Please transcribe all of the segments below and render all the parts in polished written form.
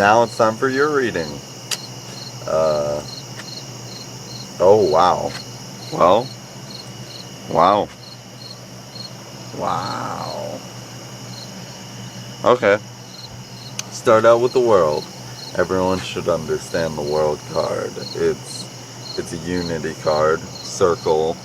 now it's time for your reading. Oh, wow. Well, wow. Wow. Okay. Start out with the world. Everyone should understand the world card. It's a unity card. Circle.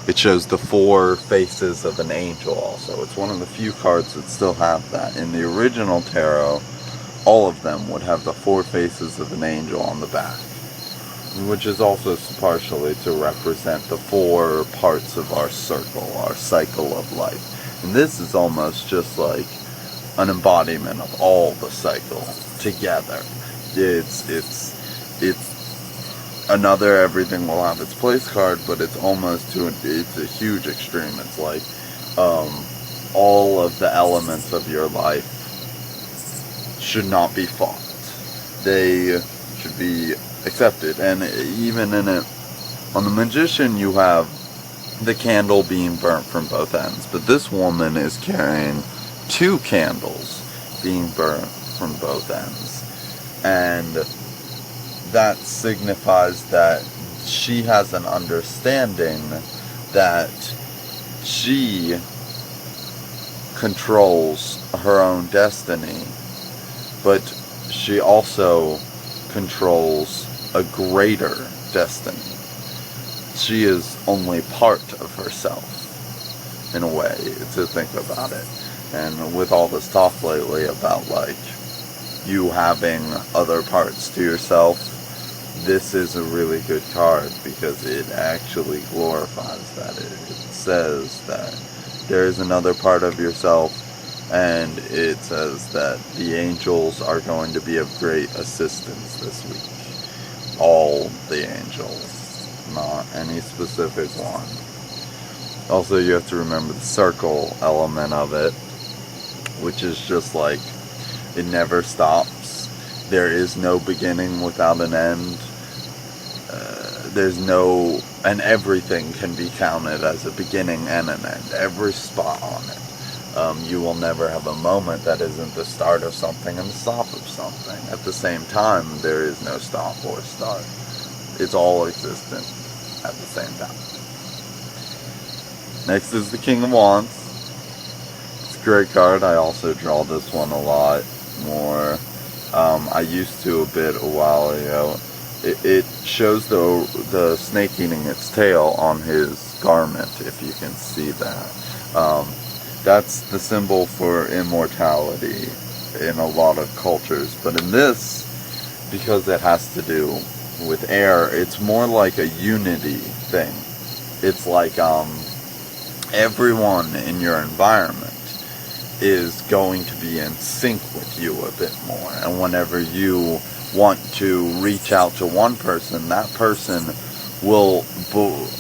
It shows the four faces of an angel also. It's one of the few cards that still have that. In the original tarot, all of them would have the four faces of an angel on the back, which is also partially to represent the four parts of our circle, our cycle of life. And this is almost just like an embodiment of all the cycle together. It's another everything will have its place card, but it's almost it's a huge extreme. It's like all of the elements of your life should not be fought. They should be accepted. And even in it, on the Magician, you have the candle being burnt from both ends, but this woman is carrying two candles being burnt from both ends, and that signifies that she has an understanding that she controls her own destiny, but she also controls a greater destiny. She is only part of herself, in a way, to think about it. And with all this talk lately about, like, you having other parts to yourself, this is a really good card because it actually glorifies that. It says that there is another part of yourself, and it says that the angels are going to be of great assistance this week. All the angels, not any specific one. Also, you have to remember the circle element of it, which is just like, it never stops. There is no beginning without an end. And everything can be counted as a beginning and an end. Every spot on it. You will never have a moment that isn't the start of something and the stop of something. At the same time, there is no stop or start. It's all existent at the same time. Next is the King of Wands. It's a great card. I also draw this one a lot more. I used to a bit a while ago. It shows the snake eating its tail on his garment, if you can see that. That's the symbol for immortality in a lot of cultures. But in this, because it has to do with air, it's more like a unity thing. It's like everyone in your environment is going to be in sync with you a bit more. And whenever you want to reach out to one person, that person will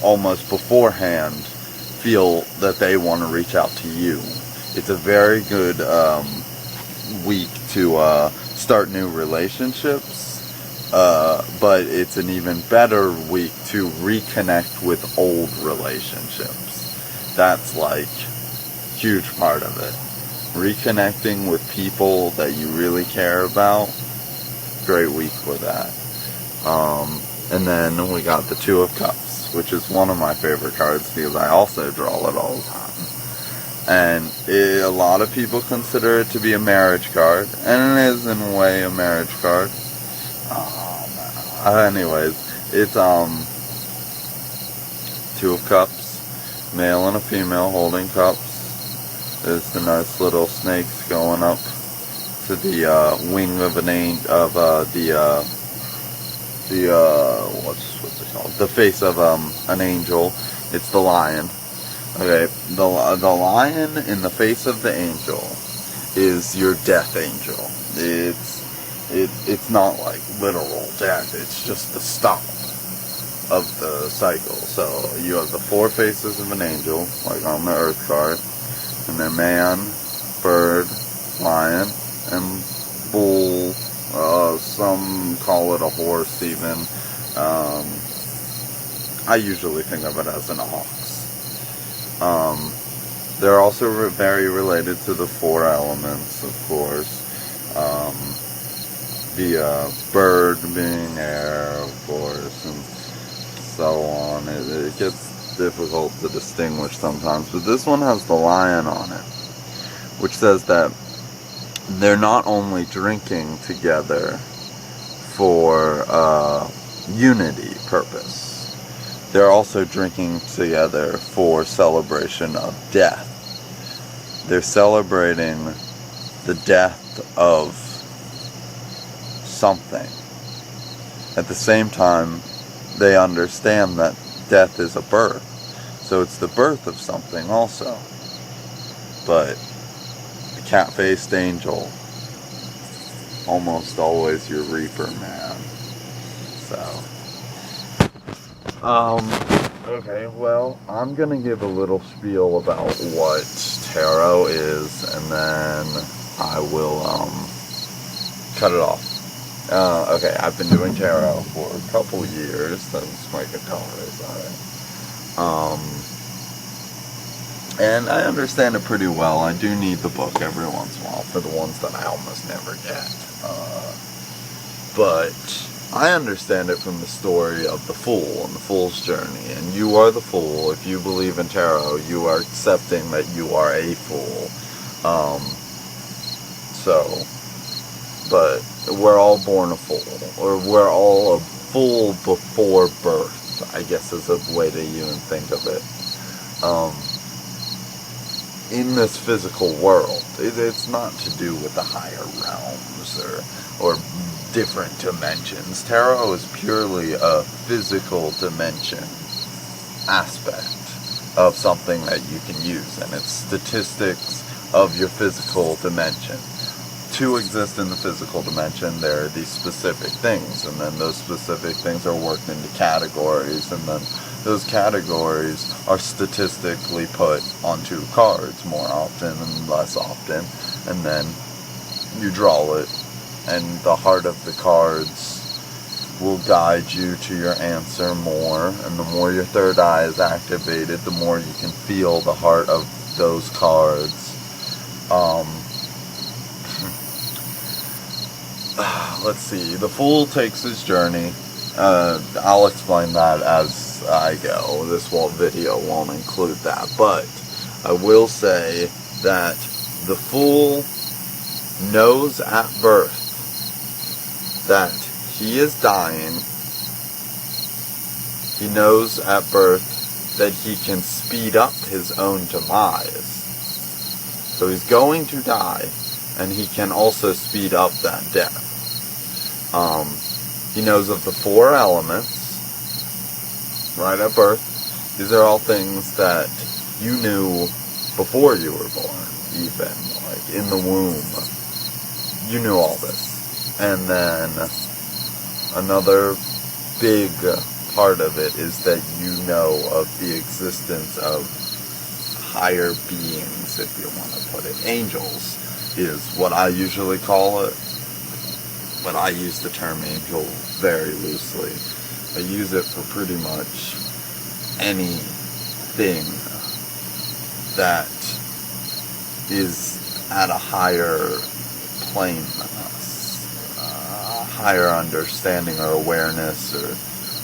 almost beforehand feel that they want to reach out to you. It's a very good week to start new relationships, but it's an even better week to reconnect with old relationships. That's like a huge part of it. Reconnecting with people that you really care about, great week for that. And then we got the Two of Cups, which is one of my favorite cards because I also draw it all the time. And a lot of people consider it to be a marriage card, and it is in a way a marriage card. Anyways, it's Two of Cups, male and a female holding cups. There's the nice little snakes going up to the wing of an angel, what's it called? The face of an angel. It's the lion. Okay, the lion in the face of the angel is your death angel. It's not like literal death. It's just the stop of the cycle. So you have the four faces of an angel, like on the Earth card, and then man, bird, lion, and bull. Some call it a horse even. I usually think of it as an ox. They're also very related to the four elements, of course. the bird being air, of course, and so on. It gets difficult to distinguish sometimes, but this one has the lion on it, which says that they're not only drinking together for unity purpose, they're also drinking together for celebration of death. They're celebrating the death of something. At the same time, they understand that death is a birth. So it's the birth of something also. But the cat-faced angel, almost always your reaper, man. So, okay, well, I'm gonna give a little spiel about what tarot is, and then I will, cut it off. Okay, I've been doing tarot for a couple years since my guitar is on it. And I understand it pretty well. I do need the book every once in a while for the ones that I almost never get. But I understand it from the story of the Fool and the Fool's journey. And you are the Fool. If you believe in tarot, you are accepting that you are a fool. But we're all born a fool. Or we're all a fool before birth, I guess is a way to even think of it. In this physical world, it's not to do with the higher realms or different dimensions. Tarot is purely a physical dimension aspect of something that you can use, and it's statistics of your physical dimension. To exist in the physical dimension, there are these specific things, and then those specific things are worked into categories, and then those categories are statistically put onto cards more often and less often, and then you draw it, and the heart of the cards will guide you to your answer more, and the more your third eye is activated, the more you can feel the heart of those cards. Let's see, the Fool takes his journey. I'll explain that as I go. This video won't include that, but I will say that the Fool knows at birth that he is dying. He knows at birth that he can speed up his own demise. So he's going to die, and he can also speed up that death. He knows of the 4 elements right at birth. These are all things that you knew before you were born, even, like in the womb. You knew all this. And then another big part of it is that you know of the existence of higher beings, if you want to put it. Angels is what I usually call it. But I use the term angel very loosely. I use it for pretty much anything that is at a higher plane than us, a higher understanding or awareness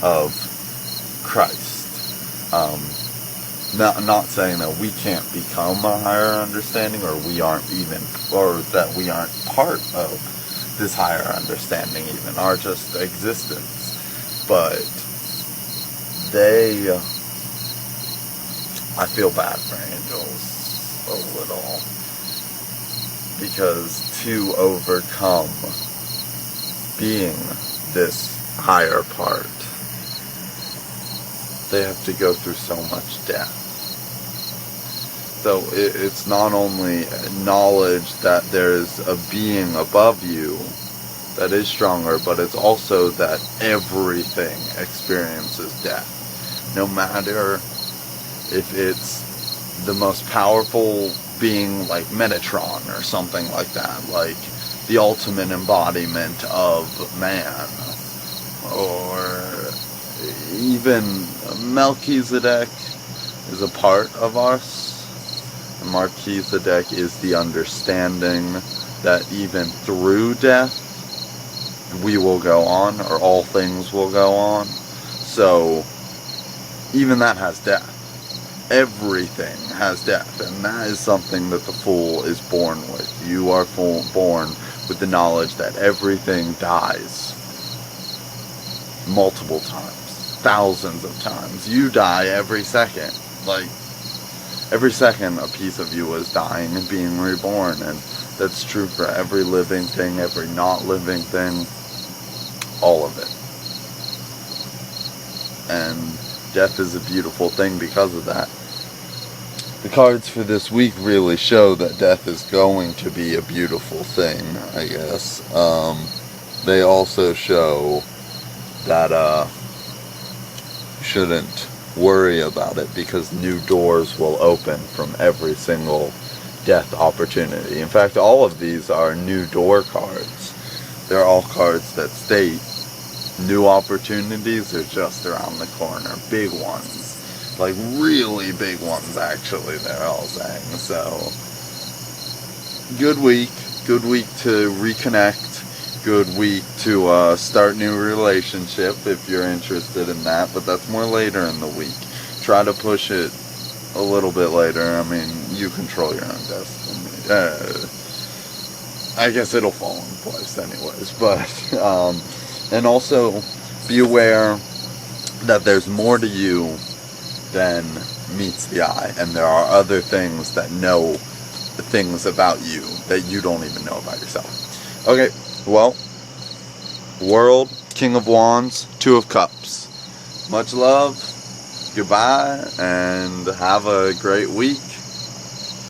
of Christ. Not saying that we can't become a higher understanding, or that we aren't part of this higher understanding, even our just existence, but I feel bad for angels a little, because to overcome being this higher part, they have to go through so much death. So it's not only knowledge that there's a being above you that is stronger, but it's also that everything experiences death. No matter if it's the most powerful being like Metatron or something like that, like the ultimate embodiment of man, or even Melchizedek is a part of us. Melchizedek is the understanding that even through death, we will go on, or all things will go on. So even that has death. Everything has death, and that is something that the fool is born with. You are born with the knowledge that everything dies multiple times, thousands of times. You die every second. Like, every second a piece of you is dying and being reborn, and that's true for every living thing, every not living thing, all of it. And death is a beautiful thing because of that. The cards for this week really show that death is going to be a beautiful thing, I guess. They also show that you shouldn't worry about it, because new doors will open from every single death opportunity. In fact, all of these are new door cards. They're all cards that state new opportunities are just around the corner. Big ones. Like, really big ones, actually, they're all saying. So, good week to reconnect, good week to start new relationship if you're interested in that, but that's more later in the week. Try to push it a little bit later. I mean, you control your own destiny. I guess it'll fall in place anyways, but, and also be aware that there's more to you than meets the eye, and there are other things that know things about you that you don't even know about yourself. Okay, well, World, King of Wands, Two of Cups. Much love, goodbye, and have a great week.